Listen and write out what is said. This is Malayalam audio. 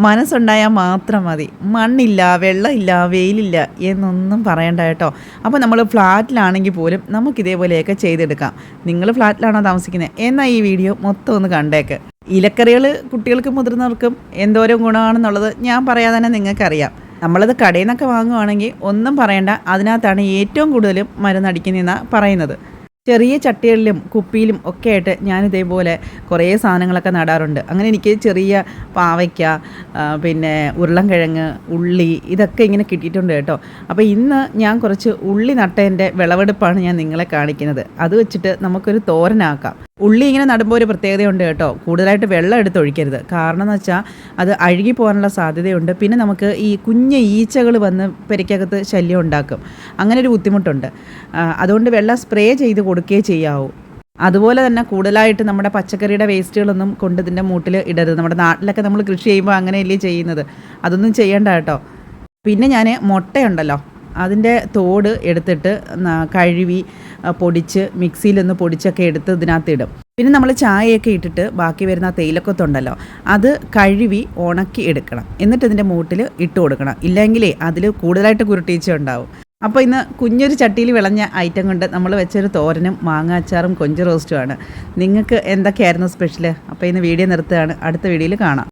മനസ്സുണ്ടായാൽ മാത്രം മതി. മണ്ണില്ല, വെള്ളമില്ല, വെയിലില്ല എന്നൊന്നും പറയണ്ട കേട്ടോ. അപ്പോൾ നമ്മൾ ഫ്ലാറ്റിലാണെങ്കിൽ പോലും നമുക്കിതേപോലെയൊക്കെ ചെയ്തെടുക്കാം. നിങ്ങൾ ഫ്ലാറ്റിലാണോ താമസിക്കുന്നത്? എന്നാൽ ഈ വീഡിയോ മൊത്തം ഒന്ന് കണ്ടേക്ക്. ഇലക്കറികൾ കുട്ടികൾക്കും മുതിർന്നവർക്കും എന്തോരം ഗുണമാണെന്നുള്ളത് ഞാൻ പറയാതെ തന്നെ നിങ്ങൾക്കറിയാം. നമ്മളത് കടയിൽ നിന്നൊക്കെ വാങ്ങുവാണെങ്കിൽ ഒന്നും പറയണ്ട, അതിനകത്താണ് ഏറ്റവും കൂടുതലും മരുന്നടിക്കുന്നതെന്നാണ് പറയുന്നത്. ചെറിയ ചട്ടികളിലും കുപ്പിയിലും ഒക്കെ ആയിട്ട് ഞാനിതേപോലെ കുറേ സാധനങ്ങളൊക്കെ നടാറുണ്ട്. അങ്ങനെ എനിക്ക് ചെറിയ പാവയ്ക്ക, പിന്നെ ഉരുളൻകിഴങ്ങ്, ഉള്ളി ഇതൊക്കെ ഇങ്ങനെ കിട്ടിയിട്ടുണ്ട് കേട്ടോ. അപ്പോൾ ഇന്ന് ഞാൻ കുറച്ച് ഉള്ളി നട്ടതിൻ്റെ വിളവെടുപ്പാണ് ഞാൻ നിങ്ങളെ കാണിക്കുന്നത്. അത് വെച്ചിട്ട് നമുക്കൊരു തോരനാക്കാം. ഉള്ളി ഇങ്ങനെ നടുമ്പോൾ ഒരു പ്രത്യേകതയുണ്ട് കേട്ടോ. കൂടുതലായിട്ട് വെള്ളം എടുത്ത് ഒഴിക്കരുത്. കാരണം എന്ന് വെച്ചാൽ അത് അഴുകി പോകാനുള്ള സാധ്യതയുണ്ട്. പിന്നെ നമുക്ക് ഈ കുഞ്ഞ് ഈച്ചകൾ വന്ന് പെരയ്ക്കകത്ത് ശല്യം ഉണ്ടാക്കും. അങ്ങനെ ഒരു ബുദ്ധിമുട്ടുണ്ട്. അതുകൊണ്ട് വെള്ളം സ്പ്രേ ചെയ്ത് കൊടുക്കുകയേ ചെയ്യാവൂ. അതുപോലെ തന്നെ കൂടുതലായിട്ട് നമ്മുടെ പച്ചക്കറിയുടെ വേസ്റ്റുകളൊന്നും കൊണ്ട് ഇതിൻ്റെ മൂട്ടിൽ ഇടരുത്. നമ്മുടെ നാട്ടിലൊക്കെ നമ്മൾ കൃഷി ചെയ്യുമ്പോൾ അങ്ങനെയല്ലേ ചെയ്യുന്നത്. അതൊന്നും ചെയ്യണ്ട കേട്ടോ. പിന്നെ ഞാൻ മുട്ടയുണ്ടല്ലോ, അതിൻ്റെ തോട് എടുത്തിട്ട് കഴുകി പൊടിച്ച് മിക്സിയിലൊന്ന് പൊടിച്ചൊക്കെ എടുത്ത് ഇതിനകത്ത് ഇടും. പിന്നെ നമ്മൾ ചായയൊക്കെ ഇട്ടിട്ട് ബാക്കി വരുന്ന തേയിലക്കൊത്തുണ്ടല്ലോ, അത് കഴുകി ഉണക്കി എടുക്കണം. എന്നിട്ട് ഇതിൻ്റെ മൂട്ടിൽ ഇട്ട് കൊടുക്കണം. ഇല്ലെങ്കിലേ അതിൽ കൂടുതലായിട്ട് കുരുട്ടീച്ച ഉണ്ടാവും. അപ്പോൾ ഇന്ന് കുഞ്ഞൊരു ചട്ടിയിൽ വിളഞ്ഞ ഐറ്റം കൊണ്ട് നമ്മൾ വെച്ചൊരു തോരനും മാങ്ങ അച്ചാറും കൊഞ്ച് റോസ്റ്റുമാണ്. നിങ്ങൾക്ക് എന്തൊക്കെയായിരുന്നു സ്പെഷ്യൽ? അപ്പോൾ ഇന്ന് വീഡിയോ നിർത്തുകയാണ്. അടുത്ത വീഡിയോയിൽ കാണാം.